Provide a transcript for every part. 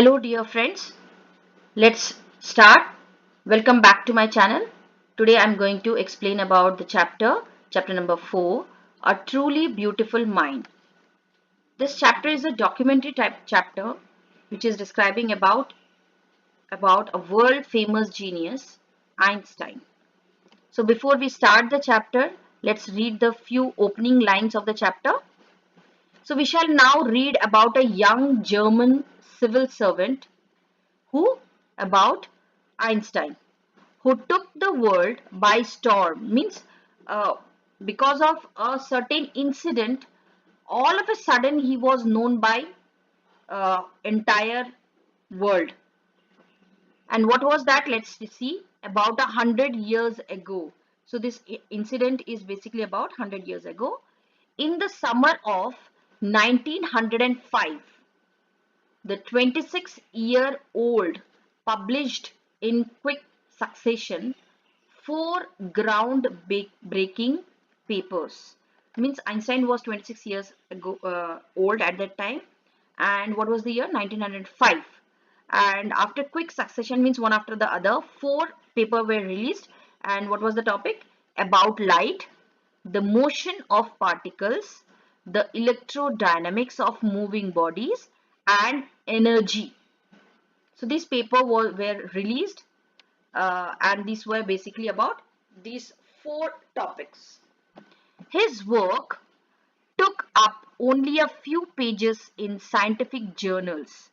Hello dear friends, let's start. Welcome back to my channel. Today I'm going to explain about the chapter number 4, A Truly Beautiful Mind. This chapter is a documentary type chapter which is describing about a world famous genius, Einstein. So before we start the chapter, let's read the few opening lines of the chapter. So we shall now read about a young German civil servant who about Einstein, who took the world by storm. Means uh, because of a certain incident, all of a sudden he was known by entire world. And what was that? Let's see. About 100 years ago. So this incident is basically about 100 years ago. In the summer of 1905, the 26-year-old published in quick succession four ground-breaking papers. Means Einstein was 26 years ago old at that time, and what was the year? 1905. And after quick succession, means one after the other, four papers were released. And what was the topic? About light, the motion of particles, the electrodynamics of moving bodies, and energy. So these papers were released, and these were basically about these four topics. His work took up only a few pages in scientific journals.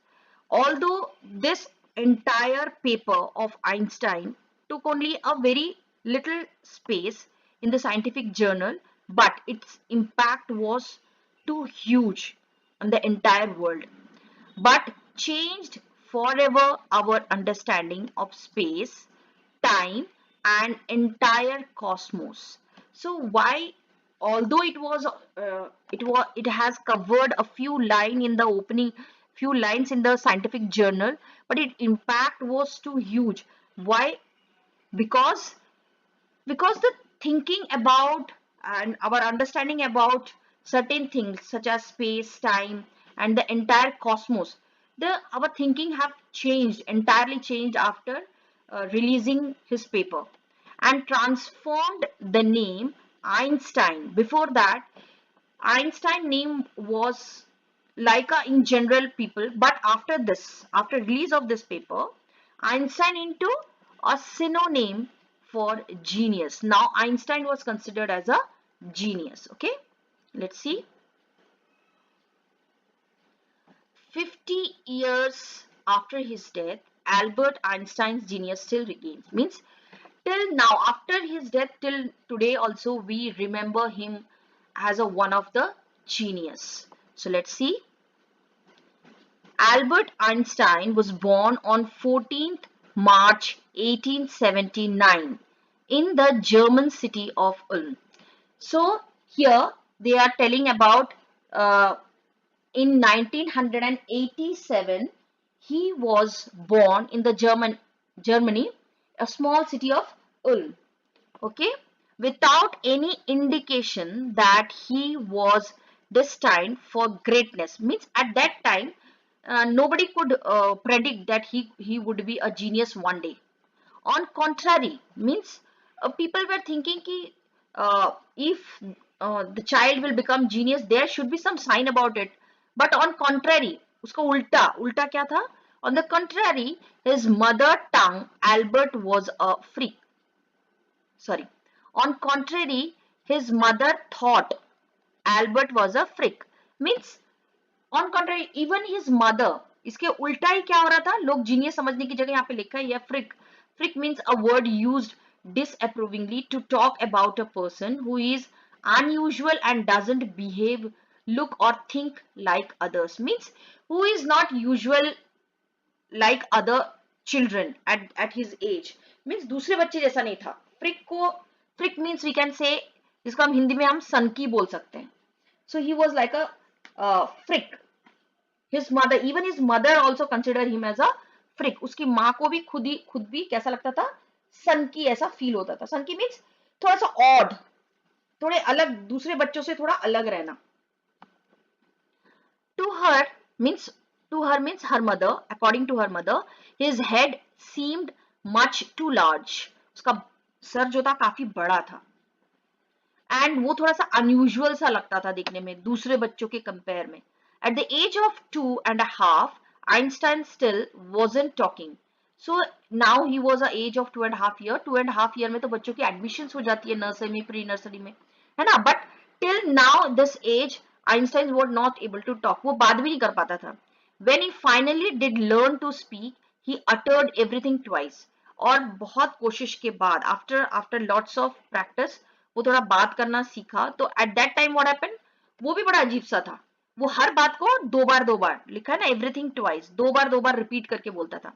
Although this entire paper of Einstein took only a very little space in the scientific journal, but its impact was too huge on the entire world, but changed forever our understanding of space, time, and entire cosmos. So why, although it has covered a few lines in the scientific journal, but its impact was too huge. Why? Because the thinking about and our understanding about certain things such as space, time, and the entire cosmos, the our thinking have changed, entirely changed after releasing his paper, and transformed the name Einstein. Before that, Einstein name was like a in general people, but after release of this paper, Einstein into a synonym for genius. Now Einstein was considered as a genius. Okay, let's see. 50 years after his death, Albert Einstein's genius still remains. Means till now, after his death, till today also, we remember him as a one of the genius. So let's see. Albert Einstein was born on 14th March 1879 in the German city of Ulm. So here they are telling about in 1987 he was born in the Germany, a small city of Ulm. Okay, without any indication that he was destined for greatness. Means at that time nobody could predict that he would be a genius one day. On contrary, means people were thinking ki, if the child will become genius, there should be some sign about it. But on contrary, uska ulta kya tha? On the contrary, his mother tongue Albert was a freak. Sorry, on contrary, his mother thought Albert was a freak. Means on contrary, even his mother, इसके उल्टा ही क्या हो रहा था, लोग genius समझने की जगह यहाँ पे लिखा है यह फ्रिक. Frick means a word used disapprovingly to talk about a person who is unusual and doesn't behave, look, or think like others. Means who is not usual like other children at his age. Means दूसरे बच्चे जैसा नहीं था. Frick means we can say, जिसको हम हिंदी में हम सनकी बोल सकते हैं. So he was like a frick. His mother, even his mother also considered him as a freak. उसकी माँ को भी खुद भी कैसा लगता था, सनकी ऐसा फील होता था. सनकी मीन्स थोड़ा सा ऑड, थोड़े अलग, दूसरे बच्चों से थोड़ा अलग रहना. To her, means To her means her mother, according to her mother, his head seemed much too large. उसका सर जो था काफी बड़ा था, एंड वो थोड़ा सा अनयूजुअल सा लगता था देखने में दूसरे बच्चों के कंपेयर में. At the age of 2.5, Einstein still wasn't talking. So now he was a age of 2.5 year. 2.5 year में तो बच्चों की एडमिशन हो जाती है नर्सरी में, प्री नर्सरी में, है ना. But till now this age Einstein was not able to talk. वो बात भी नहीं कर पाता था. When he finally did learn to speak, he uttered everything twice. और बहुत कोशिश के बाद, आफ्टर लॉट्स ऑफ प्रैक्टिस, वो थोड़ा बात करना सीखा. तो eight that time what happened, वो भी बड़ा अजीब सा था. वो हर बात को दो बार लिखा है ना, एवरीथिंग ट्वाइस, दो बार रिपीट करके बोलता था.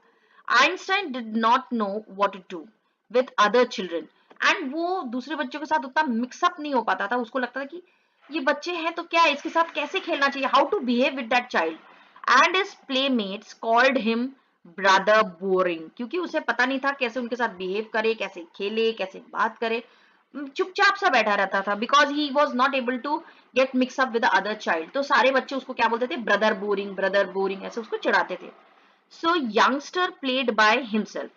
Einstein did not know what to do with other children. And वो दूसरे बच्चों के साथ उतना मिक्सअप नहीं हो पाता था. उसको लगता था कि ये बच्चे हैं तो क्या, इसके साथ कैसे खेलना चाहिए, how to behave with that child. And his playmates called him brother boring, क्योंकि उसे पता नहीं था कैसे उनके साथ बिहेव करे, कैसे खेले, कैसे बात करे. चुपचाप सा बैठा रहता था, because he was not able to get mix up with other child. तो सारे बच्चे उसको क्या बोलते थे, ब्रदर बोरिंग, ऐसे उसको चिढ़ाते थे. सो यंगस्टर प्लेड बाय हिमसेल्फ.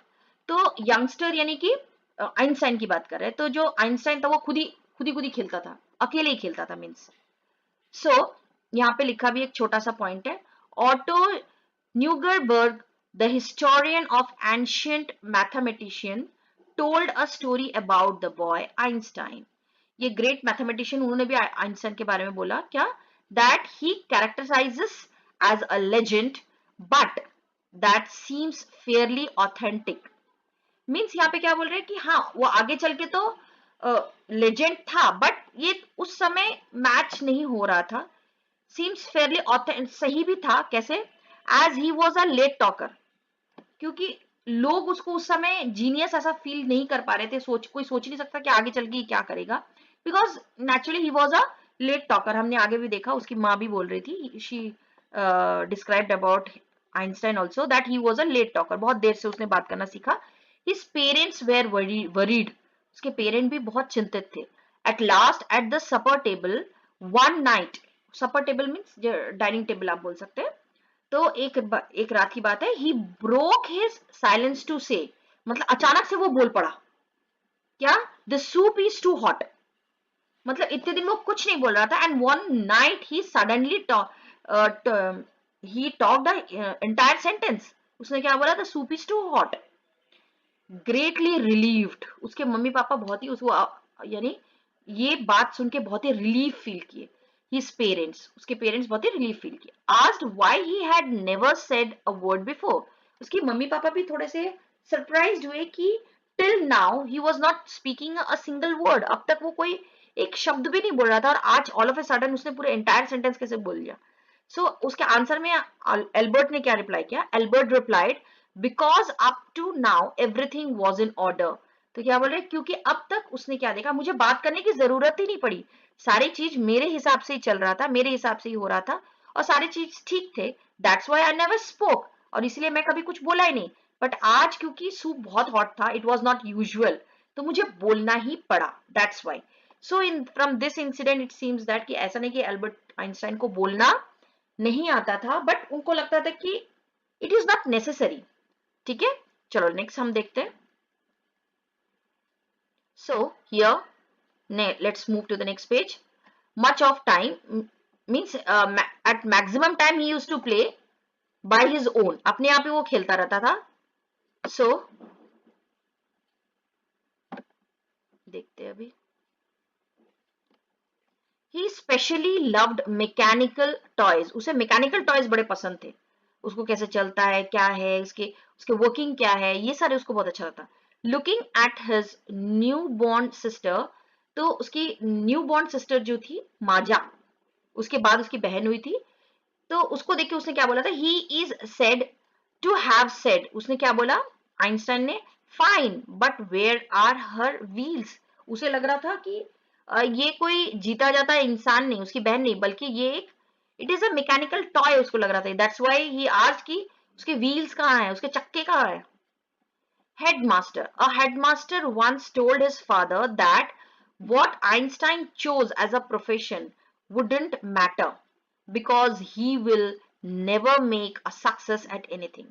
तो यंगस्टर यानी कि आइंस्टाइन की बात कर रहे हैं. तो जो आइंस्टाइन था वो खुद ही खेलता था, अकेले ही खेलता था मीन्स. सो यहाँ पे लिखा भी एक छोटा सा पॉइंट है. Otto Neugebauer, the historian of ancient mathematician, told a story about the boy Einstein. ये ग्रेट मैथमेटिशियन, उन्होंने भी आइंस्टाइन के बारे में बोला क्या, that he characterises as a legend but that seems fairly authentic. Means यहाँ पे क्या बोल रहे हैं कि हाँ वो आगे चल के तो लेजेंड था, बट ये उस समय मैच नहीं हो रहा था. सीम्स फेयरली ऑथेंटिक, सही भी था. कैसे, as he was a late talker, क्योंकि लोग उसको उस समय जीनियस ऐसा फील नहीं कर पा रहे थे. कोई सोच नहीं सकता कि आगे चल के क्या करेगा, because naturally he was a late talker. हमने आगे भी देखा, उसकी माँ भी बोल रही थी, she described about Einstein also that he was a late talker. बहुत देर से उसने बात करना सीखा. हिज पेरेंट्स वेर वरीड, उसके पेरेंट भी बहुत चिंतित थे. At last at the supper table one night, supper table means dining table आप बोल सकते हैं. तो एक रात की बात है, he broke his silence to say, मतलब अचानक से वो बोल पड़ा क्या, the soup is too hot. मतलब इतने दिन वो कुछ नहीं बोल रहा था, and one night he suddenly he talk the entire sentence. उसने क्या बोला, the soup is too hot. Greatly relieved, उसके मम्मी पापा बहुत ही उसको यानी ये बात सुन के बहुत ही रिलीफ फील किए. His parents, उसके पेरेंट्स बहुत ही रिलीफ फील किए. Asked why he had never said a word before, उसकी मम्मी पापा भी थोड़े से सरप्राइज्ड हुए कि till now he was not speaking a single word. अब तक वो कोई एक शब्द भी नहीं बोल रहा था, और आज ऑल ऑफ ए सडन उसने पूरे एंटायर सेंटेंस कैसे बोल लिया. सो उसके आंसर में एल्बर्ट ने क्या रिप्लाई किया, Albert replied because up to now everything was in order. तो क्या बोल रहे, क्योंकि अब तक उसने क्या देखा, मुझे बात करने की जरूरत ही नहीं पड़ी, सारी चीज मेरे हिसाब से ही चल रहा था, मेरे हिसाब से ही हो रहा था, और सारी चीज ठीक थे. That's why I never spoke, और इसलिए मैं कभी कुछ बोला ही नहीं. बट आज क्योंकि सूप बहुत हॉट था, इट वॉज नॉट यूजुअल, तो मुझे बोलना ही पड़ा. That's why. So in from this incident it seems that कि ऐसा नहीं कि एल्बर्ट आइंस्टाइन को बोलना नहीं आता था, बट उनको लगता था कि इट इज नॉट नेसेसरी. ठीक है, चलो नेक्स्ट हम देखते हैं. So here let's move to the next page. Much of time means at maximum time he used to play by his own, अपने आप ही वो खेलता रहता था. So देखते हैं अभी. He specially loved mechanical toys, उसे mechanical toys बड़े पसंद थे. उसको कैसे चलता है, क्या है उसके वर्किंग क्या है, ये सारे उसको बहुत अच्छा लगता. Looking at his newborn sister, तो उसकी न्यूबॉर्न सिस्टर जो थी माजा, उसके बाद उसकी बहन हुई थी, तो उसको देख के उसने क्या बोला था, he is said to have said, उसने क्या बोला आइंस्टाइन ने, fine but where are her wheels. उसे लग रहा था कि ये कोई जीता जाता इंसान नहीं, उसकी बहन नहीं, बल्कि ये एक it is a mechanical toy उसको लग रहा था. दैट्स व्हाई ही आस्क्ड कि उसके व्हील्स कहाँ है, उसके चक्के कहाँ है. Headmaster. A headmaster once told his father that what Einstein chose as a profession wouldn't matter because he will never make a success at anything.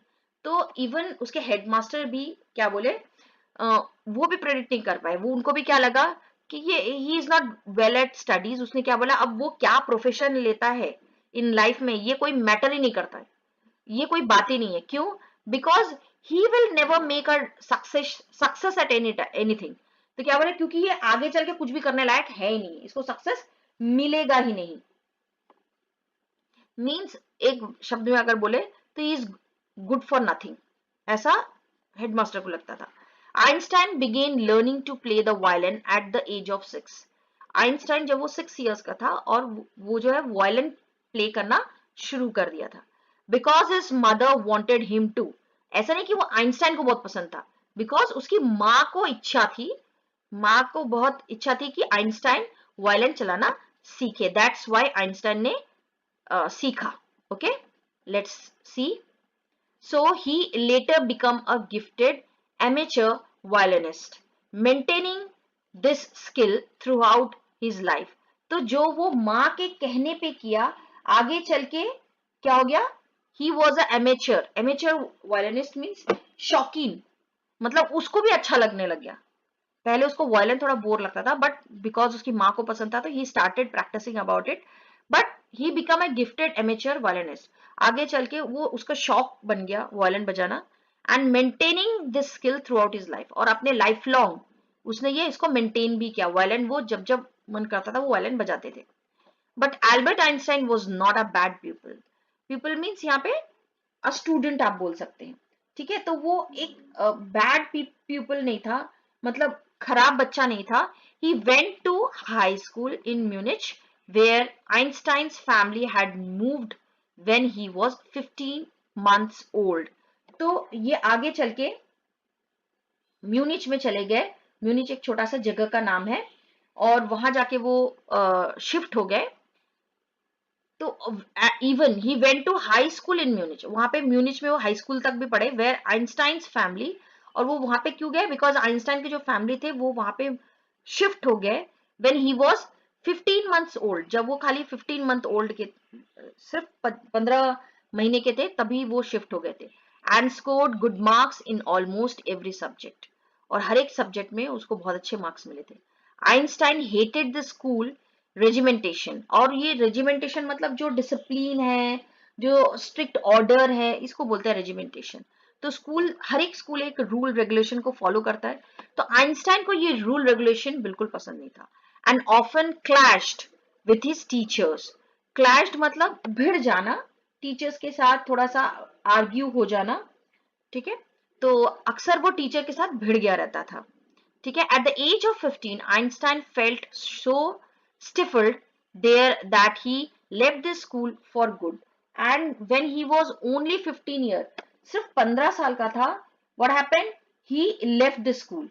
तो इवन उसके हेडमास्टर भी क्या बोले, वो भी प्रेडिक्ट नहीं कर पाए। वो उनको भी क्या लगा कि ये he is not well at studies. उसने क्या बोला, अब वो क्या प्रोफेशन लेता है इन लाइफ में ये कोई मैटर ही नहीं करता है, ये कोई बात ही नहीं है। क्यों? Because he will never make a success at anything. तो क्या बोले, क्योंकि ये आगे चल के कुछ भी करने लायक है ही नहीं, इसको सक्सेस मिलेगा ही नहीं। मीन्स एक शब्द में अगर बोले तो he is good for nothing, ऐसा हेडमास्टर को लगता था। Einstein began learning to play the violin at the age of 6। Einstein जब वो 6 years का था और वो जो है वायलिन प्ले करना शुरू कर दिया था। Because his mother wanted him to. ऐसा नहीं कि वो आइंस्टाइन को बहुत पसंद था, बिकॉज उसकी माँ को इच्छा थी, माँ को बहुत इच्छा थी कि आइंस्टाइन वायलिन चलाना सीखे। दैट्स वाई आइंस्टाइन ने सीखा। Okay, let's see. So he later become a gifted amateur violinist, maintaining this skill throughout his life. तो जो वो माँ के कहने पे किया, आगे चल के क्या हो गया, he was a amateur। amateur violinist means शौकीन, मतलब उसको भी अच्छा लगने लग गया। पहले उसको वायलिन थोड़ा बोर लगता था, बट बिकॉज उसकी माँ को पसंद था तो he started practicing about it, but he become a gifted amateur violinist. आगे चल के वो उसका शौक बन गया वायलिन बजाना, and maintaining this skill through out his life. और अपने लाइफ लॉन्ग उसने ये इसको मेंटेन भी किया। वायलिन वो जब जब मन करता था वो वायलिन बजाते थे। But Albert Einstein was not a bad people. People means यहाँ पे स्टूडेंट आप बोल सकते हैं, ठीक है। तो वो एक बैड पीपल नहीं था, मतलब खराब बच्चा नहीं था। He went to high school in Munich where Einstein's family had moved when he was 15 months old. तो ये आगे चल के म्यूनिच में चले गए। म्यूनिच एक छोटा सा जगह का नाम है, और वहां जाके वो शिफ्ट हो गए। तो even he went to high school in Munich, वहां पे म्यूनिच में वो हाई स्कूल तक भी पढ़े, वेयर आइंस्टाइन्स फैमिली। और वो वहां पे क्यों गए, बिकॉज आइंस्टाइन के जो फैमिली थे वो वहां पे शिफ्ट हो गए when he was 15 months old. जब वो खाली 15 month ओल्ड के, सिर्फ 15 महीने के थे, तभी वो शिफ्ट हो गए थे। And scored good marks in almost every subject, और हर एक सब्जेक्ट में उसको बहुत अच्छे मार्क्स मिले थे। Einstein hated the school regimentation. और ये रेजिमेंटेशन मतलब जो डिसिप्लिन है, जो स्ट्रिक्ट ऑर्डर है, इसको बोलते हैं रेजिमेंटेशन। तो स्कूल, हर एक स्कूल एक रूल रेगुलेशन को फॉलो करता है, तो आइंस्टाइन को ये रूल रेगुलेशन बिल्कुल पसंद नहीं था। And often clashed with his teachers. Clashed मतलब भिड़ जाना, टीचर्स के साथ थोड़ा सा आर्ग्यू हो जाना, ठीक है। तो अक्सर वो टीचर के साथ भिड़ गया रहता था, ठीक है। At the age of 15, Einstein felt so stifled there that he left the school for good. And when he was only 15 years, सिर्फ 15 साल का था, what happened? He left the school.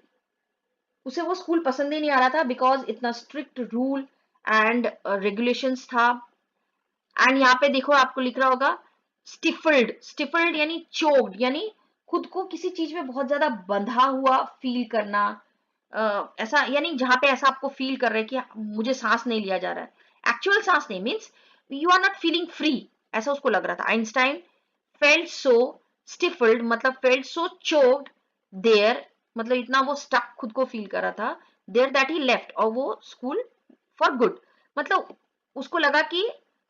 उसे वो स्कूल पसंद ही नहीं आ रहा था, बिकॉज इतना स्ट्रिक्ट रूल एंड रेगुलेशंस था। एंड यहाँ पे देखो आपको लिख रहा होगा स्टिफल्ड। स्टिफल्ड यानी चोक्ड, यानी खुद को किसी चीज में बहुत ज्यादा बंधा हुआ फील करना। ऐसा यानी जहां पे ऐसा आपको फील कर रहे हैं कि मुझे सांस नहीं लिया जा रहा है, एक्चुअल सांस नहीं, means you are not feeling free, ऐसा उसको लग रहा था। आइंस्टाइन फेल्ट सो स्टिफल्ड मतलब फेल्ट सो चोक्ड देयर, मतलब इतना वो स्टक खुद को फील कर रहा था देयर दैट ही लेफ्ट, और वो स्कूल फॉर गुड, मतलब उसको लगा कि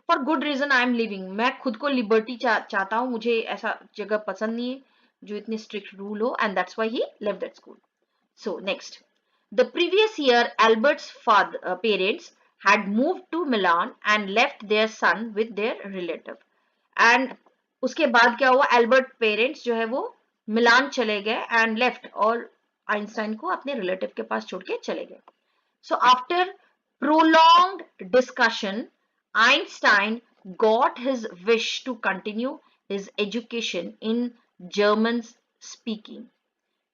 for good reason I am living, मैं खुद को लिबर्टी चाहता हूँ, मुझे ऐसा जगह पसंद नहीं है जो इतनी स्ट्रिक्ट रूल हो, and that's why he left that school. So next, the previous year, Albert's parents had moved to Milan and left their son with their relative. And उसके बाद क्या हुआ, एल्बर्ट पेरेंट्स जो है वो मिलान चले गए एंड लेफ्ट, और आइंस्टाइन को अपने रिलेटिव के पास छोड़ के चले गए। So after prolonged discussion, Einstein got his wish to continue his education in German speaking.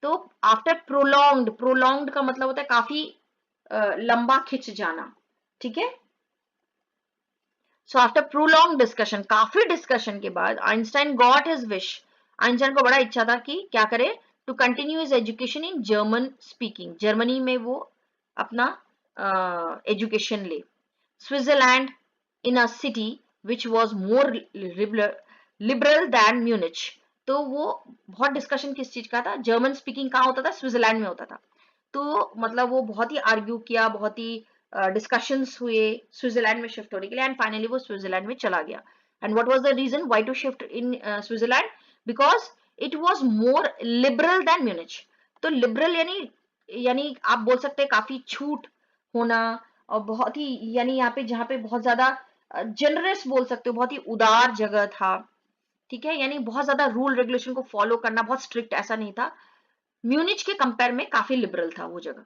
तो आफ्टर प्रोलॉन्ग्ड, प्रोलॉन्ग्ड का मतलब होता है काफी लंबा खिंच जाना, ठीक है। सो आफ्टर प्रोलॉन्ग डिस्कशन, काफी डिस्कशन के बाद Einstein got his wish. Einstein को बड़ा इच्छा था कि क्या करे, to continue his education in German speaking, Germany में वो अपना एजुकेशन ले। Switzerland in a city which was more liberal than Munich. तो वो बहुत डिस्कशन किस चीज का था, जर्मन स्पीकिंग कहाँ होता था, स्विट्जरलैंड में होता था। तो मतलब वो बहुत ही आर्ग्यू किया, बहुत ही डिस्कशंस हुए स्विट्जरलैंड में शिफ्ट होने के लिए, एंड फाइनली वो स्विट्जरलैंड में चला गया। And what was the reason why to shift in Switzerland? Because it was more liberal than Munich. तो लिबरल यानी आप बोल सकते हैं काफी छूट होना, और बहुत ही यानी यहाँ पे जहाँ पे बहुत ज्यादा जनरस बोल सकते हो, बहुत ही उदार जगह था। ठीक है, यानी बहुत ज्यादा रूल रेगुलेशन को फॉलो करना, बहुत स्ट्रिक्ट ऐसा नहीं था। म्यूनिच के कंपेयर में काफी लिबरल था वो जगह।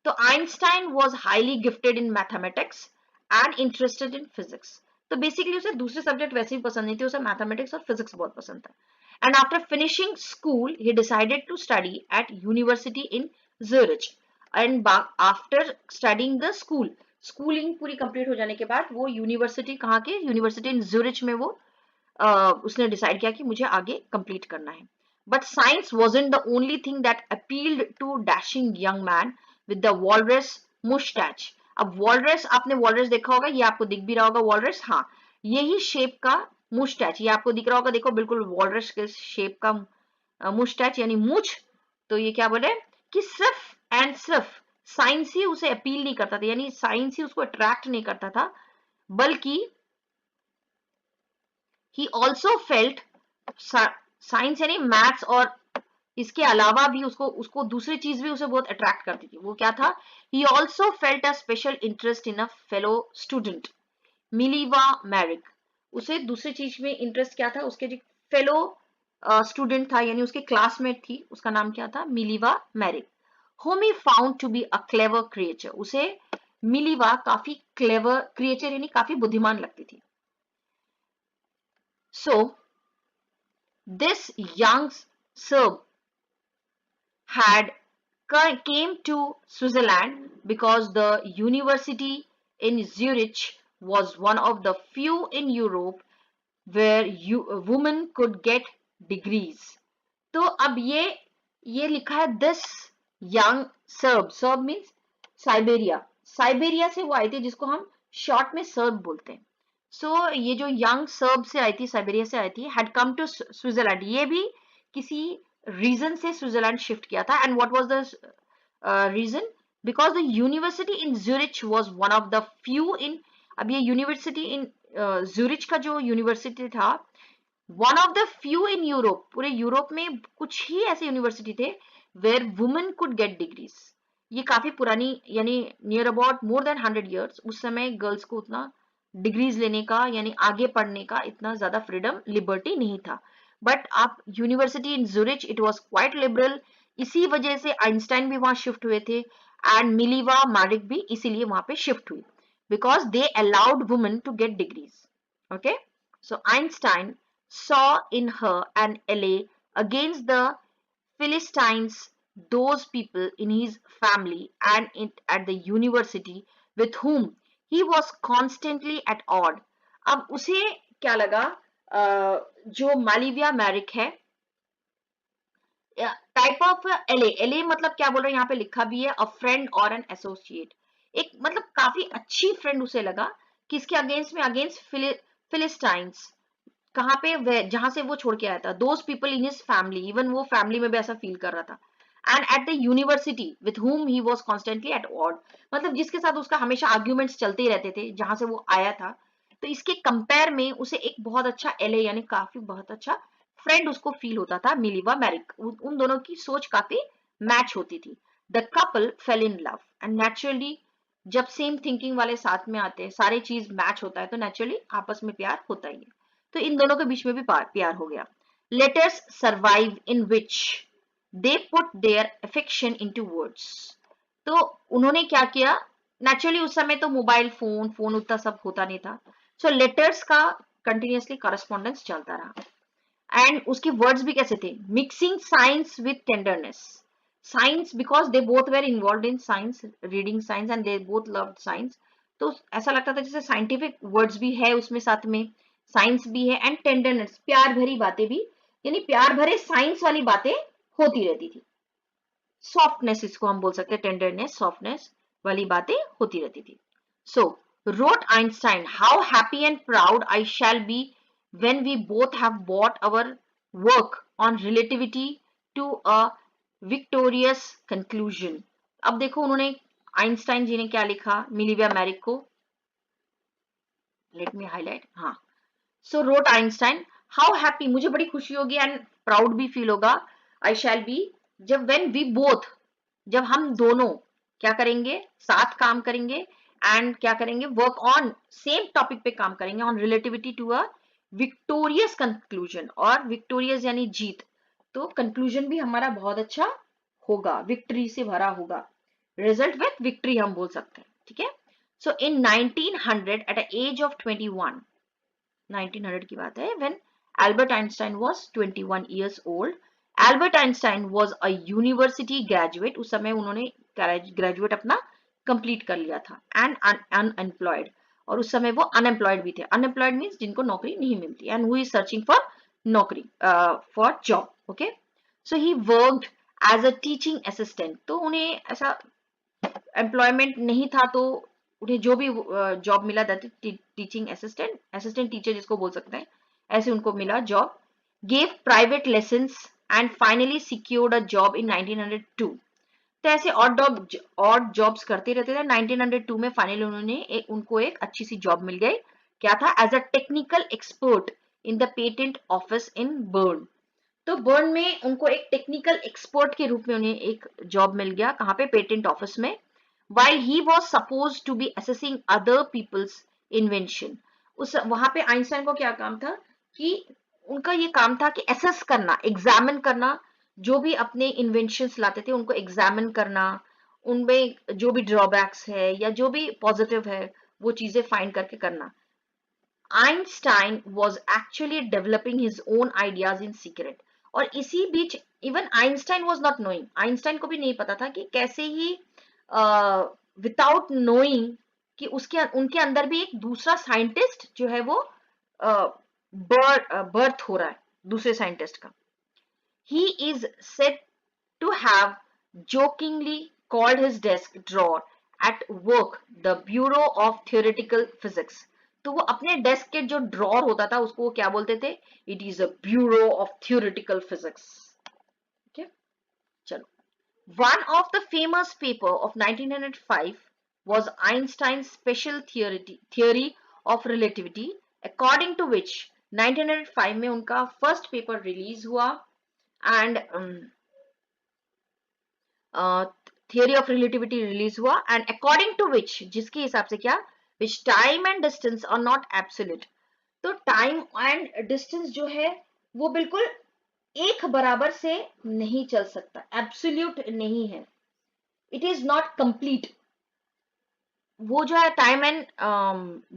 तो Einstein was highly gifted in mathematics and interested in physics. तो बेसिकली उसे दूसरे सब्जेक्ट वैसे भी पसंद नहीं थे, उसे मैथमेटिक्स और फिजिक्स बहुत पसंद था। And after finishing school he decided to study at university in Zurich. And after studying the schooling पूरी कंप्लीट हो जाने के बाद वो यूनिवर्सिटी, कहाँ के, यूनिवर्सिटी इन ज्यूरिच में वो उसने डिसाइड किया कि मुझे आगे कंप्लीट करना है। But science wasn't the only thing that appealed to dashing young man with the walrus mustache। अब वॉलरस, आपने वॉलरस देखा होगा, ये आपको दिख भी रहा होगा वॉलरस, हाँ, यही शेप का मुस्टैच, ये आपको दिख रहा होगा, देखो बिल्कुल वॉलरस के शेप का मुस्टैच यानी मूछ। तो ये क्या बोले कि सिर्फ एंड सिर्फ साइंस ही उसे अपील नहीं करता था, यानी साइंस ही उसको अट्रैक्ट नहीं करता था, बल्कि ही ऑल्सो फेल्ट साइंस यानी मैथ्स, और इसके अलावा भी उसको उसको दूसरी चीज भी उसे बहुत अट्रैक्ट करती थी। वो क्या था? He also felt a special interest in a fellow student Mileva Maric. उसे दूसरी चीज में इंटरेस्ट क्या था? उसके जो फेलो स्टूडेंट था, यानी उसके क्लासमेट थी, उसका नाम क्या था? मिलीवा मैरिक, whom he found to be a clever creature। उसे मिलीवा काफी क्लेवर क्रिएचर यानी काफी बुद्धिमान लगती थी। So this young Serb had came to Switzerland because the university in Zurich was one of the few in Europe where women could get degrees। तो अब ये लिखा है this young SERB, SERB means Siberia, Siberia से वो आई थी, जिसको हम शॉर्ट में सर्ब बोलते हैं। सो ये जो यंग सर्ब से आई थी, साइबेरिया से आई थी, हैड कम टू स्विट्जरलैंड, ये भी किसी रीजन से स्विट्जरलैंड शिफ्ट किया था। And what was the reason? Because the university in Zurich was one of the few in, अब ये यूनिवर्सिटी इन ज्यूरिच का जो यूनिवर्सिटी था, one of the few in Europe, पूरे यूरोप में कुछ ही ऐसे यूनिवर्सिटी थे where women could get degrees. ये काफी पुरानी, यानी near about more than 100 years, उस समय गर्ल्स को उतना डिग्रीज लेने का यानी आगे पढ़ने का इतना ज्यादा फ्रीडम, लिबर्टी नहीं था। बट आप university in Zurich, it was quite liberal, इसी वजह से आइंस्टाइन भी वहां शिफ्ट हुए थे, एंड मिलीवा मैरिक भी इसीलिए वहां पे शिफ्ट हुई, because they allowed women to get degrees. Okay, so Einstein saw in her an ally against the Philistines, those people in his family and at the university with whom he was constantly at odd। अब उसे क्या लगा, जो मालिविया मैरिक है, type of एले, एले मतलब क्या बोल रहे हैं यहाँ पे लिखा भी है, अ फ्रेंड और एन एसोसिएट, एक मतलब काफी अच्छी फ्रेंड उसे लगा, किसके अगेंस्ट में? Against Philistines. कहाँ पे? जहां से वो छोड़ के आया था, those people in his family, even वो फैमिली में भी ऐसा फील कर रहा था। And at the university with whom he was constantly at odd, मतलब जिसके साथ उसका हमेशा आर्ग्यूमेंट्स चलते ही रहते थे जहां से वो आया था। तो इसके कंपेयर में उसे एक बहुत अच्छा एले यानी काफी बहुत अच्छा फ्रेंड उसको फील होता था, मिलीवा मैरिक। उन दोनों की सोच काफी मैच होती थी। The couple fail in love and naturally, जब सेम थिंकिंग वाले साथ में आते हैं, सारी चीज मैच होता है, तो नेचुरली आपस में प्यार होता ही है। तो इन दोनों के बीच में भी प्यार हो गया। Letters survive in which they put their affection into words. तो उन्होंने क्या किया, नेचुरली उस समय तो मोबाइल फोन फोन उतना सब होता नहीं था, सो लेटर्स का कंटिन्यूअसली करस्पॉन्डेंस चलता रहा। एंड उसके वर्ड्स भी कैसे थे? Mixing science with tenderness, science because they both where involve in science, reading science, and they both love science. तो ऐसा लगता था जैसे साइंटिफिक वर्ड्स भी है उसमें, साथ में साइंस भी है, एंड टेंडरनेस, प्यार भरी बातें भी, यानी प्यार भरे साइंस वाली बातें होती रहती थी। सॉफ्टनेस इसको हम बोल सकते हैं, टेंडरनेस, सॉफ्टनेस वाली बातें होती रहती थी। So wrote Einstein, how happy and proud I shall be when we both have brought our work on relativity to a victorious conclusion. अब देखो उन्होंने आइंस्टाइन जी ने क्या लिखा मिलीविया मैरिक को, लेट मी हाईलाइट, हाँ, सो रोट आइंस्टाइन, हाउ हैप्पी, मुझे बड़ी खुशी होगी एंड प्राउड भी फील होगा, आई शैल बी, जब व्हेन वी बोथ, जब हम दोनों क्या करेंगे, साथ काम करेंगे एंड क्या करेंगे, वर्क ऑन सेम टॉपिक पे काम करेंगे on relativity to a victorious conclusion, और विक्टोरियस यानी जीत, तो कंक्लूजन भी हमारा बहुत अच्छा होगा, विक्ट्री से भरा होगा, रिजल्ट विथ विक्ट्री हम बोल सकते हैं, ठीक है। सो इन 1900 एट अ एज ऑफ 21, 1900 की बात है, when Albert Einstein was 21 years old. Albert Einstein was a university graduate, उस समय उन्होंने ग्रेजुएट अपना कंप्लीट कर लिया था, एंड अनएम्प्लॉयड, और उस समय वो अनएम्प्लॉयड भी थे, अनएम्प्लॉयड मीन्स जिनको नौकरी नहीं मिलती, and who is searching for नौकरी, for job, okay. So he worked as a teaching assistant, तो उन्हें ऐसा एम्प्लॉयमेंट नहीं था, तो उन्हें जो भी जॉब मिला, that teaching assistant, assistant teacher जिसको बोल सकते हैं, ऐसे उनको मिला job, gave private lessons and finally secured a job in 1902। तो ऐसे ऑड जॉब्स करते रहते थे, 1902 में फाइनली उनको एक अच्छी सी जॉब मिल गई, क्या था, as a technical expert in the patent office in Bern. तो बर्न में उनको एक टेक्निकल एक्सपर्ट के रूप में उन्हें एक जॉब मिल गया, कहाँ पे, पेटेंट ऑफिस में, while he was supposed to be assessing other people's invention। उस वहां पे आइंस्टाइन को क्या काम था कि उनका ये काम था कि असेस करना, एग्जामिन करना, जो भी अपने इन्वेंशंस लाते थे उनको एग्जामिन करना, उनमें जो भी ड्रॉबैक्स है या जो भी पॉजिटिव है वो चीजें फाइंड करके करना। Einstein was actually developing his own ideas in secret, और इसी बीच even Einstein was not knowing, Einstein को भी नहीं पता था कि कैसे ही विदाउट नोइंग कि उसके उनके अंदर भी एक दूसरा साइंटिस्ट जो है वो बर्थ हो रहा है, दूसरे साइंटिस्ट का। He is said to have jokingly called his desk drawer at work the bureau of theoretical physics। तो वो अपने डेस्क के जो ड्रॉर होता था उसको वो क्या बोलते थे, it is a bureau of theoretical physics, ठीक है। चलो, one of the famous paper of 1905 was Einstein's special theory of relativity, according to which 1905 में उनका फर्स्ट पेपर रिलीज हुआ, and theory of relativity release हुआ, एंड अकॉर्डिंग टू विच, जिसके हिसाब से क्या, which time and distance are not absolute. तो time and distance जो है वो बिल्कुल एक बराबर से नहीं चल सकता, एब्सोल्यूट नहीं है, इट इज नॉट कंप्लीट। वो जो है टाइम एंड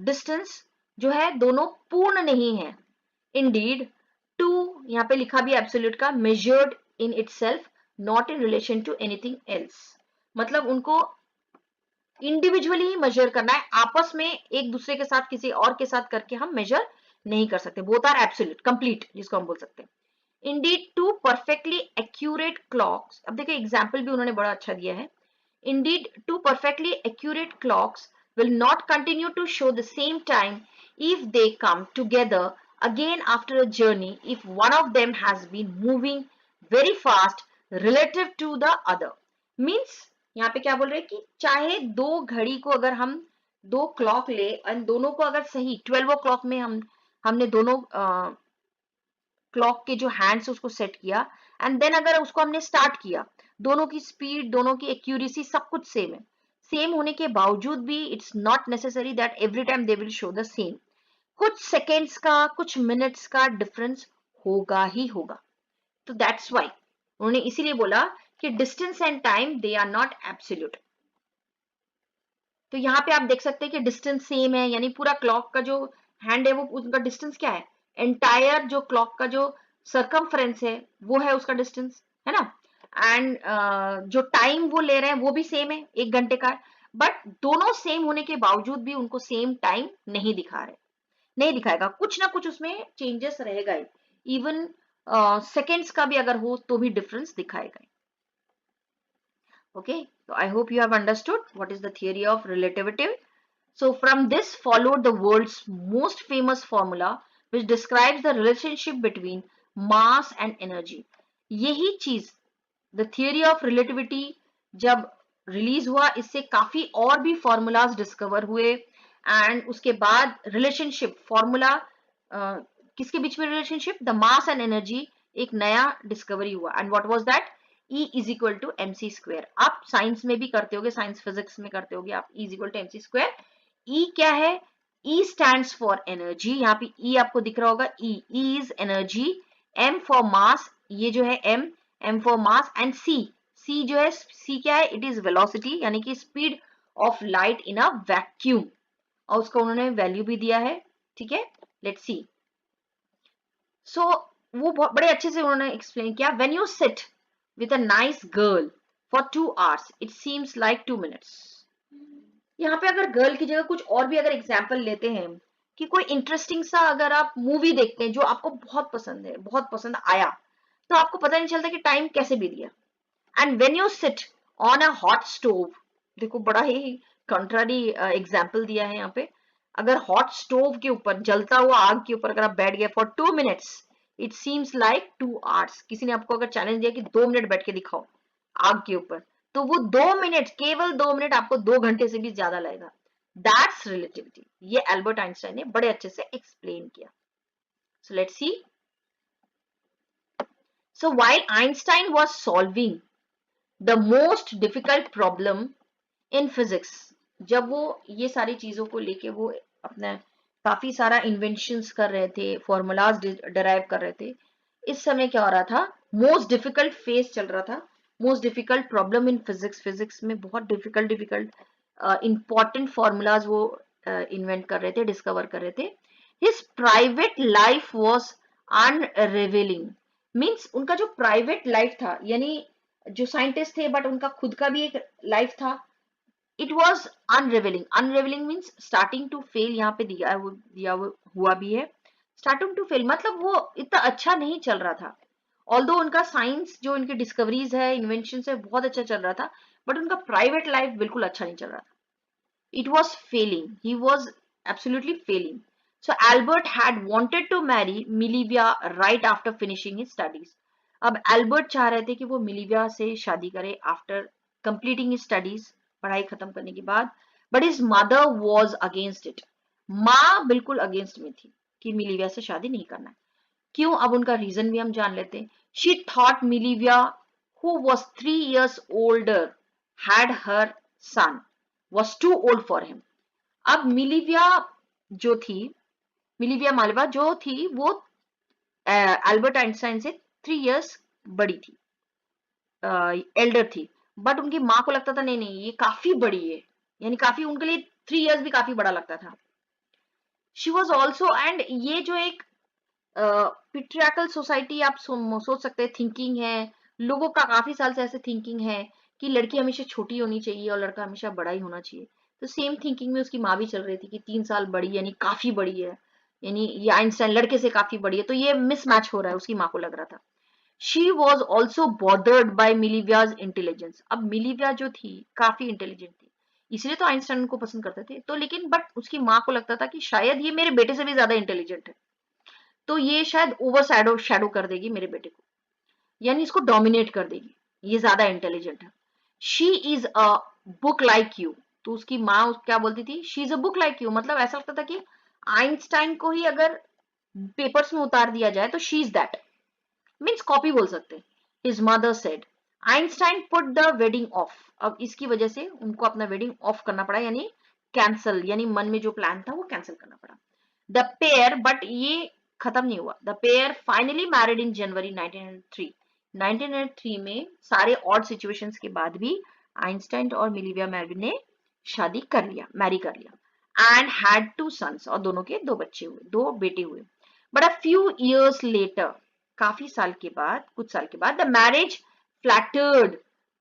डिस्टेंस जो है दोनों पूर्ण नहीं है। इंडीड टू, यहाँ पे लिखा भी एब्सोल्यूट का, measured in itself, not in relation to anything else, मतलब उनको इंडिविजुअली ही मेजर करना है, आपस में एक दूसरे के साथ किसी और के साथ करके हम मेजर नहीं कर सकते, बोथ आर एब्सोल्यूट, कंप्लीट जिसको हम बोल सकते हैं। Indeed, two perfectly accurate clocks, अब देखिए एग्जाम्पल भी उन्होंने बड़ा अच्छा दिया है। Indeed, two perfectly accurate clocks will not continue to show the same time if they come together again after a journey if one of them has been moving very fast relative to the other। Means यहाँ पे क्या बोल रहे हैं कि चाहे दो घड़ी को अगर हम दो क्लॉक ले और दोनों को अगर सही 12 o'clock में हमने दोनों क्लॉक के जो हैंड्स उसको सेट किया, एंड देन अगर उसको हमने स्टार्ट किया, दोनों की स्पीड, दोनों की एक्यूरेसी सब कुछ सेम है, सेम होने के बावजूद भी it's not necessary that every time they will show the same, कुछ सेकेंड्स का, कुछ मिनट्स का डिफरेंस होगा ही होगा। तो दैट्स वाई उन्होंने इसीलिए बोला कि distance and time they are not absolute. तो यहाँ पे आप देख सकते हैं कि डिस्टेंस सेम है, यानी पूरा क्लॉक का जो हैंड है वो उनका डिस्टेंस क्या है, एंटायर जो क्लॉक का जो सरकमफ्रेंस है वो है उसका डिस्टेंस, है ना, एंड जो टाइम वो ले रहे हैं वो भी सेम है, 1 घंटे का है, बट दोनों सेम होने के बावजूद भी उनको सेम टाइम नहीं दिखा रहे, नहीं दिखाएगा, कुछ ना कुछ उसमें चेंजेस रहेगा ही, इवन सेकेंड्स का भी अगर हो तो भी डिफरेंस दिखाएगा। Okay, so I hope you have understood what is the theory of relativity. So from this followed the world's most famous formula which describes the relationship between mass and energy. यही चीज the theory of relativity जब release हुआ, इससे काफी और भी formulas discover हुए and उसके बाद रिलेशनशिप फॉर्मूला किसके बीच में relationship, the mass and energy, एक नया डिस्कवरी हुआ and what was that, E is equal to M C square. आप साइंस में भी करते होगे, साइंस फिजिक्स में करते होगे आप, E is equal to M C square. E क्या है, E स्टैंड्स फॉर एनर्जी, यहाँ पे E आपको दिख रहा होगा, E is energy, M for mass, ये जो है M for mass and C जो है, C क्या है, इट इज वेलोसिटी यानी कि speed of light in a vacuum, और उसका उन्होंने वैल्यू भी दिया है. ठीक है, लेट्स सी. सो वो बहुत बड़े अच्छे से उन्होंने एक्सप्लेन किया. When you sit with a nice girl for 2 hours it seems like 2 minutes. यहाँ पे अगर गर्ल की जगह कुछ और भी अगर एग्जाम्पल लेते हैं कि कोई इंटरेस्टिंग सा अगर आप मूवी देखते हैं जो आपको बहुत पसंद है, बहुत पसंद आया, तो आपको पता नहीं चलता कि टाइम कैसे बीत गया. And when you sit on a hot stove, देखो बड़ा ही कंट्रारी एग्जाम्पल दिया है यहाँ पे. अगर हॉट स्टोव के ऊपर, जलता हुआ आग के ऊपर अगर आप बैठ गए for 2 minutes it seems like 2 hours. किसी ने आपको अगर चैलेंज दिया कि 2 मिनट बैठ के दिखाओ आग के ऊपर, तो वो 2 मिनट, केवल 2 मिनट आपको 2 घंटे से भी ज्यादा लगेगा. That's relativity. ये एल्बर्ट आइंस्टाइन ने बड़े अच्छे से एक्सप्लेन किया. So let's see. So while Einstein was solving the most difficult problem in physics, जब वो ये सारी चीजों को लेके वो अपना काफी सारा इन्वेंशंस कर रहे थे, फॉर्मूलाज डिराइव कर रहे थे, इस समय क्या हो रहा था, मोस्ट डिफिकल्ट फेज चल रहा था, most difficult problem in physics. Physics में बहुत डिफिकल्ट इंपॉर्टेंट फॉर्मूलाज वो इन्वेंट कर रहे थे, डिस्कवर कर रहे थे. His private life was unrevealing, means उनका जो प्राइवेट लाइफ था, यानी जो साइंटिस्ट थे बट उनका खुद का भी एक लाइफ था, it was unrevealing. Unrevealing means starting to fail, यहाँ पे दिया हुआ भी है. स्टार्टिंग टू फेल मतलब वो इतना अच्छा नहीं चल रहा था. ऑल्दो उनका साइंस जो उनकी डिस्कवरीज है, इन्वेंशन है, बहुत अच्छा चल रहा था, बट उनका प्राइवेट लाइफ बिल्कुल अच्छा नहीं चल रहा था. It was failing. He was absolutely failing. So Albert had wanted to marry Milivia right after finishing his studies. अब एल्बर्ट चाह रहे थे कि वो मिलीविया से शादी करे आफ्टर कंप्लीटिंग हिज स्टडीज, पढ़ाई खत्म करने के बाद. But his mother was against it. माँ बिल्कुल अगेंस्ट में थी कि मिलीविया से शादी नहीं करना है. क्यों, अब उनका रीजन भी हम जान लेते हैं. She thought Mileva who was 3 years older had her son was too old for him. अब मिलीविया जो थी, मिलीविया मालवा जो थी, वो एल्बर्ट आइंस्टाइन से 3 years बड़ी थी, एल्डर थी. बट उनकी माँ को लगता था नहीं नहीं ये काफी बड़ी है, यानी काफी उनके लिए 3 years भी काफी बड़ा लगता था. शी वॉज ऑल्सो, एंड ये जो एक पिट्रियाकल सोसाइटी आप सोच सकते हैं, थिंकिंग है लोगों का, काफी साल से ऐसे थिंकिंग है कि लड़की हमेशा छोटी होनी चाहिए और लड़का हमेशा बड़ा ही होना चाहिए. तो सेम थिंकिंग में उसकी माँ भी चल रही थी कि 3 साल बड़ी यानी काफी बड़ी है, यानी ये आइंस्टाइन लड़के से काफी बड़ी है, तो ये मिसमैच हो रहा है, उसकी माँ को लग रहा था. She was also bothered by Mileva's intelligence. अब मिलीविया जो थी काफी इंटेलिजेंट थी, इसलिए तो आइंस्टाइन को पसंद करते थे. तो लेकिन बट उसकी माँ को लगता था कि शायद ये मेरे बेटे से भी ज्यादा इंटेलिजेंट है, तो ये शायद ओवर शैडो कर देगी मेरे बेटे को, यानी इसको डोमिनेट कर देगी, ये ज्यादा इंटेलिजेंट है. She is a book like you. तो उसकी माँ क्या बोलती थी, she is a book like you, मतलब ऐसा लगता था कि आइंस्टाइन को ही अगर पेपर्स में उतार दिया जाए तो she is that, means copy बोल सकते. His mother said Einstein put the wedding of. अब इसकी वजह से उनको अपना वेडिंग ऑफ करना पड़ा, यानी कैंसल, यानी मन में जो प्लान था वो कैंसिल करना पड़ा. द पेयर, बट ये खत्म नहीं हुआ. The pair finally married in January 1903. 1903 में सारे ऑड सिचुएशंस के बाद भी आइंस्टाइन और मिलीविया मेरविन ने शादी कर लिया, मैरी कर लिया, एंड हैड 2 sons, और दोनों के 2 बच्चे हुए, 2 बेटे हुए. But a few years later, काफी साल के बाद, कुछ साल के बाद, द मैरिज फ्लैटर्ड,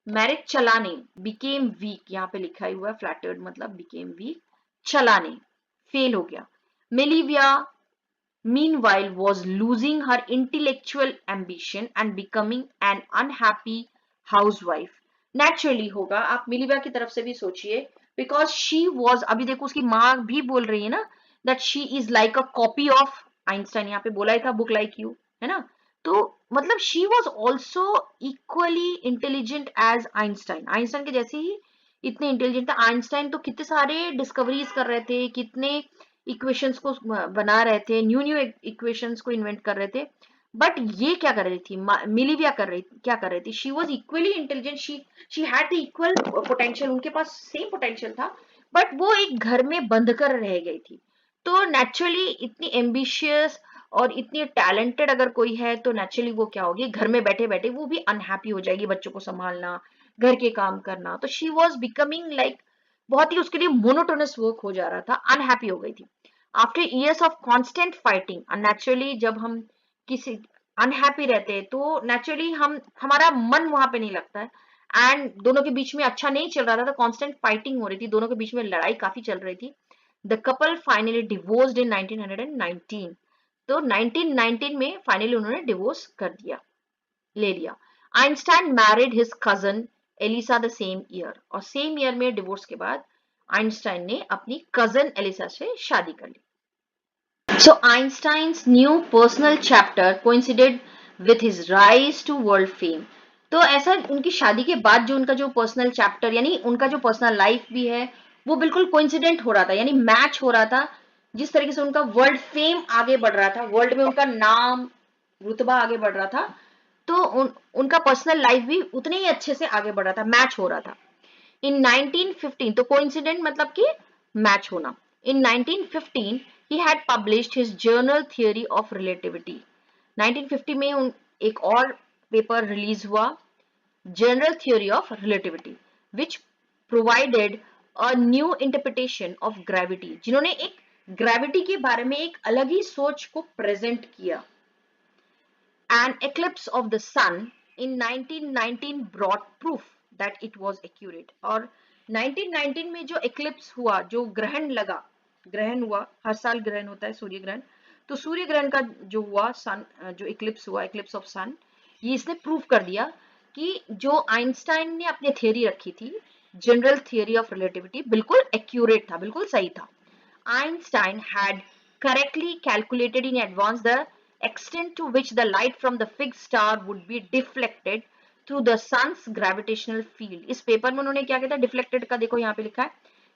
मैरिज चलाने, बिकेम वीक, यहाँ पे लिखा ही हुआ है फ्लैटर्ड मतलब बिकेम वीक, चलाने, फेल हो गया. मिलीविया meanwhile was losing her intellectual ambition and becoming an unhappy housewife. Naturally होगा, आप मिलीविया की तरफ से भी सोचिए, because she was, अभी देखो उसकी माँ भी बोल रही है ना that she is like a copy of Einstein यहाँ पे बोला ही था बुक लाइक यू, है ना। तो मतलब she was also equally intelligent as Einstein, Einstein के जैसे ही इतने इंटेलिजेंट था। आइंस्टाइन तो कितने सारे डिस्कवरीज कर रहे थे, कितने इक्वेशंस को बना रहे थे, न्यू न्यू इक्वेशंस को इन्वेंट कर रहे थे। बट ये क्या कर रही थी, मिलीविया क्या कर रही थी, she was equally intelligent, she had the equal potential, उनके पास सेम पोटेंशियल था, बट वो एक घर में बंद कर रह गई थी। तो नेचुरली इतनी एम्बिशियस और इतनी टैलेंटेड अगर कोई है तो नेचुरली वो क्या होगी, घर में बैठे बैठे वो भी अनहैप्पी हो जाएगी, बच्चों को संभालना, घर के काम करना। तो शी वॉज बिकमिंग लाइक बहुत ही उसके लिए मोनोटोनस वर्क हो जा रहा था, अनहैप्पी हो गई थी। After years of constant fighting, naturally जब हम किसी अनहैप्पी रहते हैं तो नेचुरली हमारा मन वहां पे नहीं लगता है, एंड दोनों के बीच में अच्छा नहीं चल रहा था, तो कांस्टेंट फाइटिंग हो रही थी, दोनों के बीच में लड़ाई काफी चल रही थी। द कपल फाइनली डिवोर्स्ड इन 1919। तो 1919 में फाइनली उन्होंने डिवोर्स कर दिया, ले लिया। Einstein married his cousin Elsa the same year, और सेम ईयर में डिवोर्स के बाद आइंस्टाइन ने अपनी कजन एलिसा से शादी कर ली। So Einstein's new personal chapter coincided with his rise to world fame. तो ऐसा उनकी शादी के बाद जो उनका जो पर्सनल चैप्टर यानी उनका जो पर्सनल लाइफ भी है वो बिल्कुल कोइंसिडेंट हो रहा था, यानी मैच हो रहा था जिस तरीके से उनका वर्ल्ड फेम आगे बढ़ रहा था, वर्ल्ड में उनका नाम रुतबा आगे बढ़ रहा था, तो उनका पर्सनल लाइफ भी उतने ही अच्छे से आगे बढ़ रहा था, मैच हो रहा था। इन 1915, तो कोइंसिडेंट मतलब कि मैच होना। इन 1915 he had published his journal theory of relativity. 1950 में एक और पेपर रिलीज हुआ, general theory of relativity, which provided a new interpretation of gravity, जिन्होंने एक ग्रेविटी के बारे में एक अलग ही सोच को प्रेजेंट किया। An eclipse of the sun in 1919 brought proof that it was accurate. और 1919 में जो eclipse हुआ, जो ग्रहण लगा, ग्रहण हुआ, हर साल ग्रहण होता है सूर्य ग्रहण, तो सूर्य ग्रहण का जो हुआ सन, जो इक्लिप्स हुआ, इक्लिप्स ऑफ सन, ये इसने प्रूव कर दिया कि जो आइंस्टाइन ने अपनी थियरी रखी थी, जनरल थियरी ऑफ रिलेटिविटी, बिल्कुल एक्यूरेट था, बिल्कुल सही था। Einstein had correctly calculated in advance the extent to which the light from the fixed star would be deflected through the sun's gravitational field. इस पेपर में उन्होंने क्या किया था, डिफ्लेक्टेड का देखो यहाँ पे लिखा है,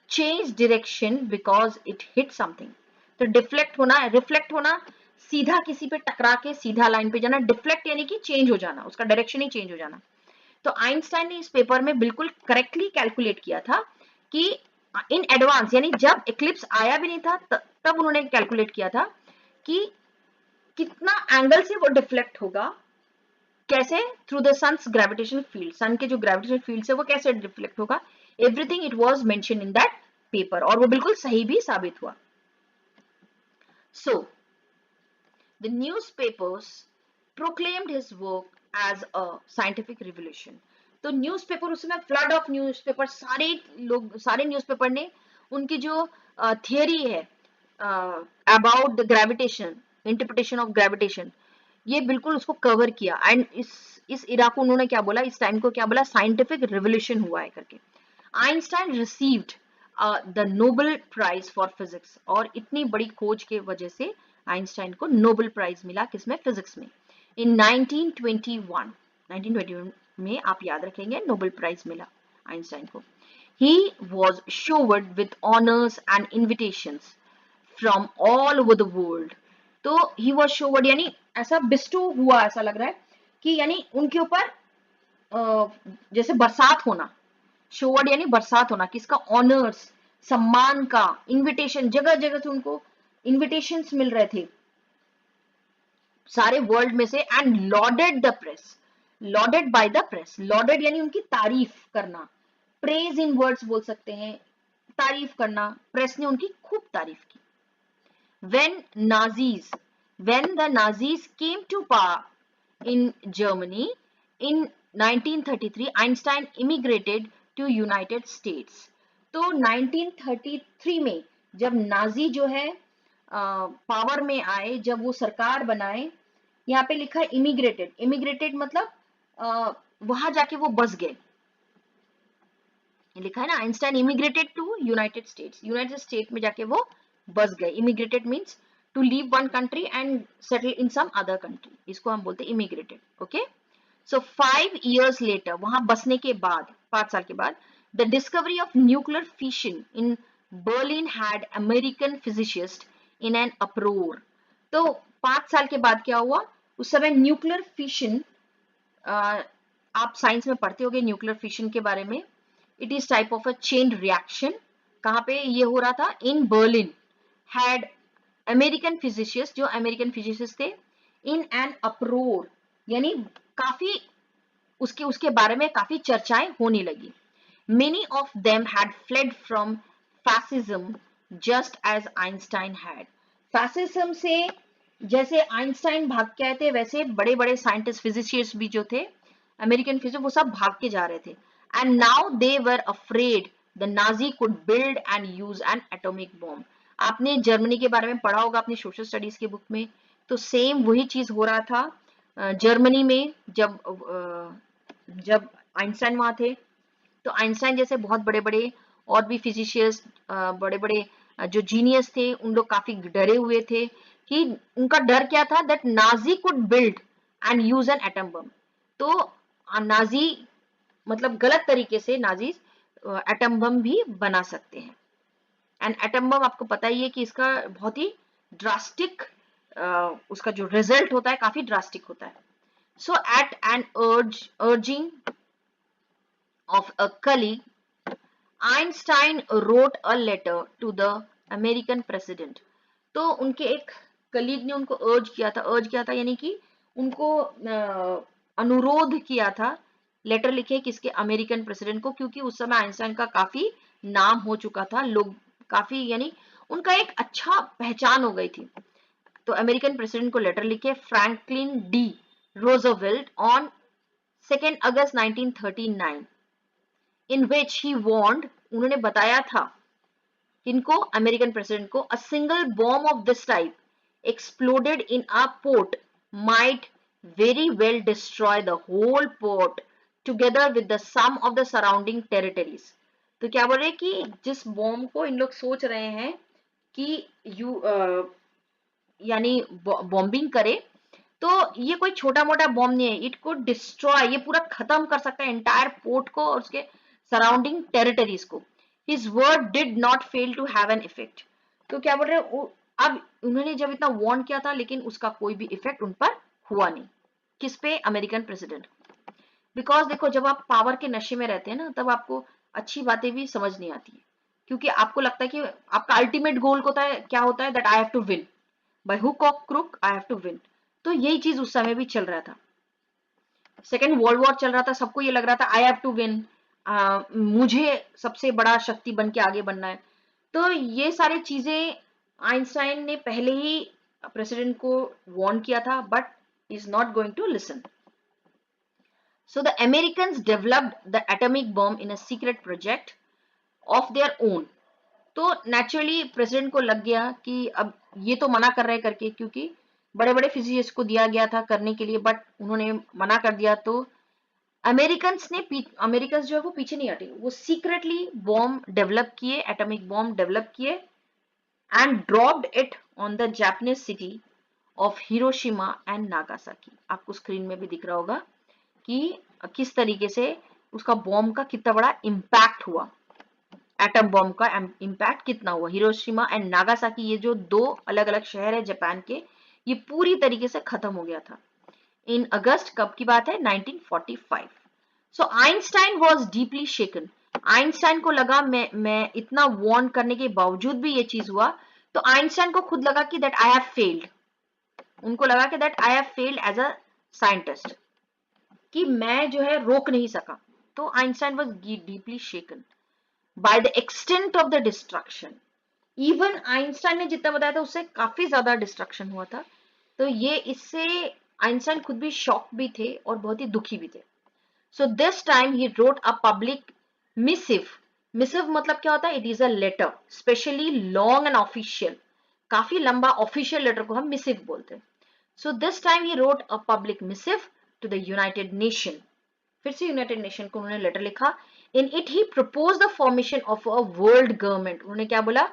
change direction because it hit something. तो डिफ्लेक्ट होना, रिफ्लेक्ट होना, सीधा किसी पे टकरा के सीधा लाइन पे जाना, डिफ्लेक्ट यानी कि चेंज हो जाना, उसका डायरेक्शन ही चेंज हो जाना। तो आइंस्टाइन ने इस पेपर में बिल्कुल करेक्टली कैलकुलेट किया था कि इन एडवांस, यानी जब इक्लिप्स आया भी नहीं था तब उन्होंने कैलकुलेट किया था कि कितना एंगल से वो डिफ्लेक्ट होगा, कैसे, through the sun's gravitational field, sun के जो ग्रेविटेशनल फील्ड से वो कैसे डिफ्लेक्ट होगा, everything it was mention in that paper, और वो बिल्कुल सही भी साबित हुआ। So the newspapers proclaimed his work as a scientific revolution. तो न्यूज़पेपर उस समय फ्लड ऑफ न्यूज़पेपर, सारे लोग, सारे न्यूज़पेपर ने उनकी जो थियरी है about the gravitation, interpretation of gravitation, ये बिल्कुल उसको कवर किया। एंड इस इरा को उन्होंने क्या बोला, इस टाइम को क्या बोला, साइंटिफिक रिवोल्यूशन हुआ है करके। Einstein received the Nobel prize for physics, और इतनी बड़ी खोज के वजह से आइंस्टाइन को नोबेल प्राइज मिला, किसमें, फिजिक्स में। इन 1921 में आप याद रखेंगे नोबेल प्राइज मिला आइंस्टाइन को। He was showered with honors and invitations from all over the world. तो he was showered यानी ऐसा बिस्टो हुआ, ऐसा लग रहा है कि यानी उनके ऊपर जैसे बरसात होना, showered यानी बरसात होना, किसका, ऑनर्स, सम्मान का, इनविटेशन, जगह जगह से उनको इनविटेशंस मिल रहे थे सारे वर्ल्ड में से। And loaded the press, loaded by the press, loaded यानी उनकी तारीफ करना, प्रेज इन वर्ड्स बोल सकते हैं, तारीफ करना, प्रेस ने उनकी खूब तारीफ की। when nazis when the nazis came to power in Germany in 1933, Einstein immigrated to United States. तो 1933 में जब नाजी जो है पावर में आए, जब वो सरकार बनाए, यहाँ पे लिखा है इमिग्रेटेड, इमिग्रेटेड मतलब वहां जाके वो बस गए, लिखा है ना, Einstein immigrated to United States, United State में जाके वो बस गए। Immigrated means to leave one country and settle in some other country, इसको हम बोलते हैं immigrated. Okay, so 5 years later, वहां बसने के बाद 5 साल के बाद, the discovery of nuclear fission in Berlin had American physicist in an अप्रोर. तो 5 साल के बाद क्या हुआ, उस समय न्यूक्लियर फिशन, आप साइंस में पढ़ते होगे न्यूक्लियर फिशन के बारे में. It is type of a chain reaction. कहाँ पे ये हो रहा था, in Berlin. Had American physicist, जो अमेरिकन फिजिसिस्ट थे, इन एन अप्रोर, यानी काफी उसके उसके बारे में काफी चर्चाएं होने लगी. Many of them had fled from fascism just as Einstein had. Fascism से जैसे आइंस्टाइन भाग के आए थे, वैसे बड़े बड़े साइंटिस्ट फिजिसिस्ट भी जो थे अमेरिकन फिजिसिस्ट, वो सब भाग के जा रहे थे. And now they were afraid the Nazi could build and use N atomic bomb. आपने जर्मनी के बारे में पढ़ा होगा अपनी सोशल स्टडीज की बुक में. तो सेम वही चीज हो रहा था जर्मनी में, जब आइंस्टाइन वहां थे. तो आइंस्टाइन जैसे बहुत बड़े बड़े और भी फिजिशियंस, बड़े बड़े जो जीनियस थे, उन लोग काफी डरे हुए थे कि उनका डर क्या था, that Nazi could build and use an atom bomb. तो नाजी मतलब गलत तरीके से नाजीज एटम बम भी बना सकते हैं. एंड एटम बम आपको पता ही है कि इसका बहुत ही ड्रास्टिक, उसका जो रिजल्ट होता है काफी ड्रास्टिक होता है. So at an urging of a colleague, Einstein wrote a letter to the American president. तो उनके एक कलीग ने उनको अर्ज किया था यानी कि उनको अनुरोध किया था, लेटर लिखे किसके, अमेरिकन प्रेसिडेंट को, क्योंकि उस समय आइंस्टाइन का काफी नाम हो चुका था, लोग काफी, यानी उनका एक अच्छा पहचान हो गई थी. तो अमेरिकन प्रेसिडेंट को लेटर लिखे, Franklin D Roosevelt, on 2 August 1939, in which he warned, उन्होंने बताया था इनको, अमेरिकन प्रेसिडेंट को, a single bomb of this type exploded in a port might very well destroy the whole port together with the sum of the surrounding territories. तो क्या बोल रहे हैं कि जिस बॉम्ब को इन लोग सोच रहे हैं कि यानी बॉम्बिंग करे, तो ये कोई छोटा मोटा बॉम्ब नहीं है. इट को डिस्ट्रॉय, ये पूरा खत्म कर सकता है एंटायर पोर्ट को और उसके सराउंडिंग टेरिटरीज को. His word did not fail to have an effect. तो क्या बोल रहे हैं, अब उन्होंने जब इतना वार्न किया था, लेकिन उसका कोई भी इफेक्ट उन पर हुआ नहीं. किस पे, अमेरिकन प्रेसिडेंट. बिकॉज देखो, जब आप पावर के नशे में रहते हैं ना, तब आपको अच्छी बातें भी समझ नहीं आती है, क्योंकि आपको लगता है कि आपका अल्टीमेट गोल होता है, क्या होता है, that I have to win by hook और crook, I have to win. तो यही चीज उस समय भी चल रहा था. सेकेंड वर्ल्ड वॉर चल रहा था, सबको ये लग रहा था आई हैव टू विन, मुझे सबसे बड़ा शक्ति बन के आगे बढ़ना है. तो ये सारी चीजें आइंस्टाइन ने पहले ही प्रेसिडेंट को वार्न किया था, but is not going to listen. So the Americans developed the atomic bomb in a secret project of their own. तो नेचुरली प्रेसिडेंट को लग गया कि अब ये तो मना कर रहे करके, क्योंकि बड़े बड़े फिजिसिस्ट को दिया गया था करने के लिए, बट उन्होंने मना कर दिया. तो अमेरिकन जो है वो पीछे नहीं हटे, वो सीक्रेटली बॉम्ब डेवलप किए, एटॉमिक बॉम्ब डेवलप किए, and dropped it on the Japanese city of Hiroshima and Nagasaki. आपको स्क्रीन में भी दिख रहा होगा कि किस तरीके से उसका बॉम्ब का कितना बड़ा इम्पैक्ट हुआ, एटम बॉम्ब का इम्पैक्ट कितना हुआ. हिरोशिमा एंड नागासाकी, ये जो दो अलग अलग शहर है जापान के, ये पूरी तरीके से खत्म हो गया था. इन अगस्त, कब की बात है, 1945. So Einstein was deeply shaken. Einstein को लगा, मैं इतना वार्न करने के बावजूद भी ये चीज हुआ. तो आइंस्टाइन को खुद लगा कि दैट आई हैव फेल्ड. उनको लगा कि that I have failed as a scientist, कि मैं जो है रोक नहीं सका. तो Einstein was deeply shaken by the extent of the destruction. Even Einstein ने जितना बताया था उससे काफी ज्यादा डिस्ट्रक्शन हुआ था. तो ये इससे आइंस्टाइन खुद भी शॉक भी थे और बहुत ही दुखी भी थे. So this time he wrote a public missive. Missive मतलब क्या होता है, it is a letter, specially long and official. काफी लंबा ऑफिशियल लेटर को हम मिसिव बोलते हैं. So this time he wrote a public missive to the United Nation. फिर से यूनाइटेड नेशन को उन्होंने लेटर लिखा. In it he propose the formation of a world government. उन्होंने क्या बोला,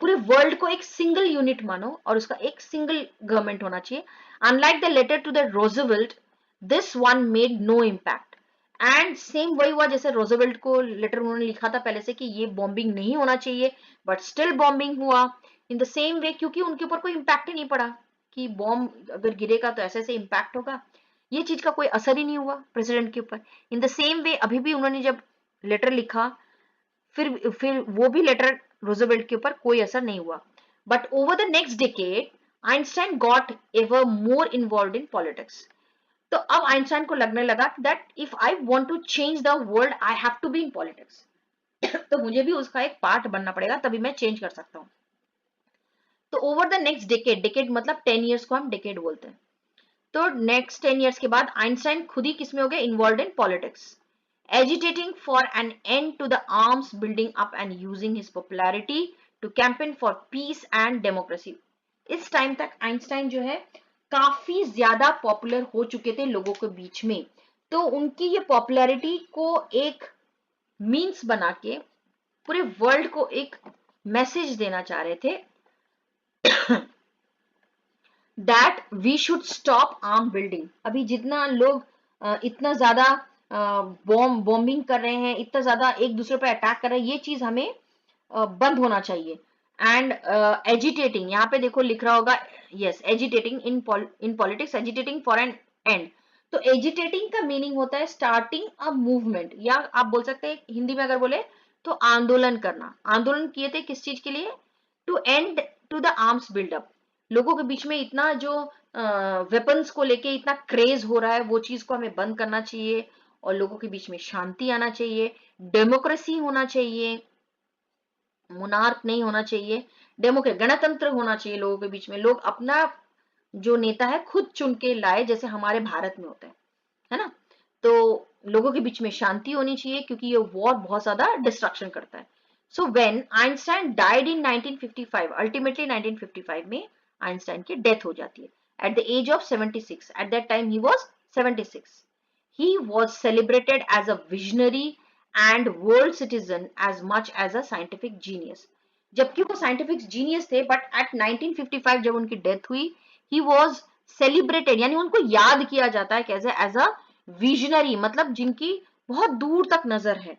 पूरे वर्ल्ड को एक सिंगल यूनिट मानो और उसका एक सिंगल गवर्नमेंट होना चाहिए. Unlike the letter to the Roosevelt, this one made no impact. And same वही हुआ जैसे रोजवेल्ट को लेटर उन्होंने लिखा था पहले से कि ये बॉम्बिंग नहीं होना चाहिए, बट स्टिल बॉम्बिंग हुआ. इन द सेम वे, क्योंकि उनके ऊपर कोई इम्पैक्ट ही नहीं पड़ा कि बॉम्ब अगर गिरेगा तो ऐसे ऐसे इम्पैक्ट होगा, ये चीज का कोई असर ही नहीं हुआ प्रेसिडेंट के ऊपर. इन द सेम वे अभी भी उन्होंने जब लेटर लिखा, फिर वो भी लेटर रूजवेल्ट के ऊपर कोई असर नहीं हुआ. But over the next decade Einstein got ever more involve in politics. तो अब आइंस्टाइन को लगने लगा that if I want to change the world I have to be in politics. तो मुझे भी उसका एक पार्ट बनना पड़ेगा, तभी मैं चेंज कर सकता हूँ. तो over the next decade, decade मतलब 10 ईयर्स को हम डिकेड बोलते हैं. तो नेक्स्ट 10 ईयर्स के बाद आइंस्टाइन खुद ही किसमें हो गए, involve in politics, agitating for an end to the arms building up and using his popularity to campaign for peace and democracy. इस टाइम तक आइंस्टाइन जो है काफी ज्यादा पॉपुलर हो चुके थे लोगों के बीच में. तो उनकी ये पॉपुलैरिटी को एक मीन्स बना के पूरे वर्ल्ड को एक मैसेज देना चाह रहे थे that we should stop arm building. अभी जितना लोग इतना ज्यादा बॉम्बिंग कर रहे हैं, इतना ज्यादा एक दूसरे पर अटैक कर रहे हैं, ये चीज हमें बंद होना चाहिए. एंड एजिटेटिंग, यहाँ पे देखो लिख रहा होगा, yes, agitating in politics, agitating for an end. तो एजिटेटिंग का मीनिंग होता है स्टार्टिंग अ मूवमेंट, या आप बोल सकते हैं हिंदी में अगर बोले तो आंदोलन करना. आंदोलन किए थे किस चीज के लिए, to end to the arms buildup. लोगों के बीच में इतना जो वेपन्स को लेके इतना क्रेज हो रहा है, वो चीज को हमें बंद करना चाहिए और लोगों के बीच में शांति आना चाहिए, डेमोक्रेसी होना चाहिए, मोनार्क नहीं होना चाहिए, गणतंत्र होना चाहिए लोगों के बीच में. लोग अपना जो नेता है खुद चुन के लाए, जैसे हमारे भारत में होता है ना. तो लोगों के बीच में शांति होनी चाहिए क्योंकि ये वॉर बहुत ज्यादा डिस्ट्रक्शन करता है. So when Einstein died in 1955, ultimately 1955 में आइंस्टाइन की डेथ हो जाती है at the age of 76. At that time he was 76. He was celebrated as a visionary and world citizen as much as a scientific genius. जबकि वो scientific genius थे, but at 1955 जब उनकी डेथ हुई, he was celebrated, यानी उनको याद किया जाता है कैसे, as a visionary, मतलब जिनकी बहुत दूर तक नजर है.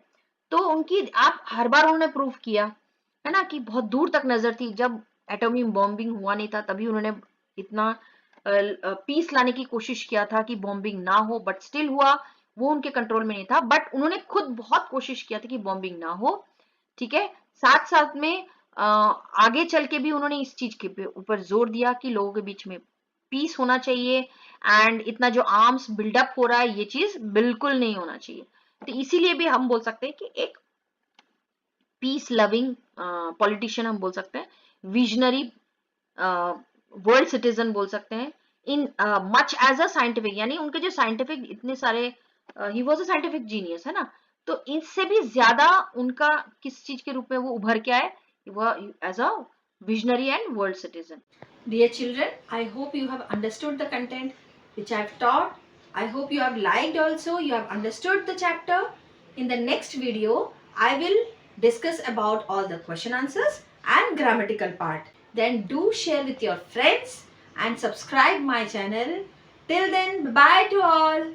तो उनकी आप हर बार उन्होंने प्रूव किया है ना कि बहुत दूर तक नजर थी. जब एटॉमिक बॉम्बिंग हुआ नहीं था तभी उन्होंने इतना पीस लाने की कोशिश किया था कि बॉम्बिंग ना हो, बट स्टिल हुआ, वो उनके कंट्रोल में नहीं था. बट उन्होंने खुद बहुत कोशिश किया था कि बॉम्बिंग ना हो. ठीक है, साथ साथ में आगे चल के भी उन्होंने इस चीज के ऊपर जोर दिया कि लोगों के बीच में पीस होना चाहिए एंड इतना जो आर्म्स बिल्डअप हो रहा है ये चीज बिल्कुल नहीं होना चाहिए. तो इसीलिए भी हम बोल सकते हैं कि एक पीस लविंग पॉलिटिशियन हम बोल सकते हैं, विजनरी वर्ल्ड सिटीजन बोल सकते हैं, in much as a scientific, यानी उनके जो साइंटिफिक इतने सारे, he was a scientific genius है ना. तो इससे भी ज्यादा उनका किस चीज के रूप में वो उभर के आए, वो as a visionary and world citizen. Dear children, I hope you have understood the content which I have taught. I hope you have liked also, you have understood the chapter. In the next video, I will discuss about all the question answers and grammatical part. Then do share with your friends and subscribe my channel. Till then, bye to all.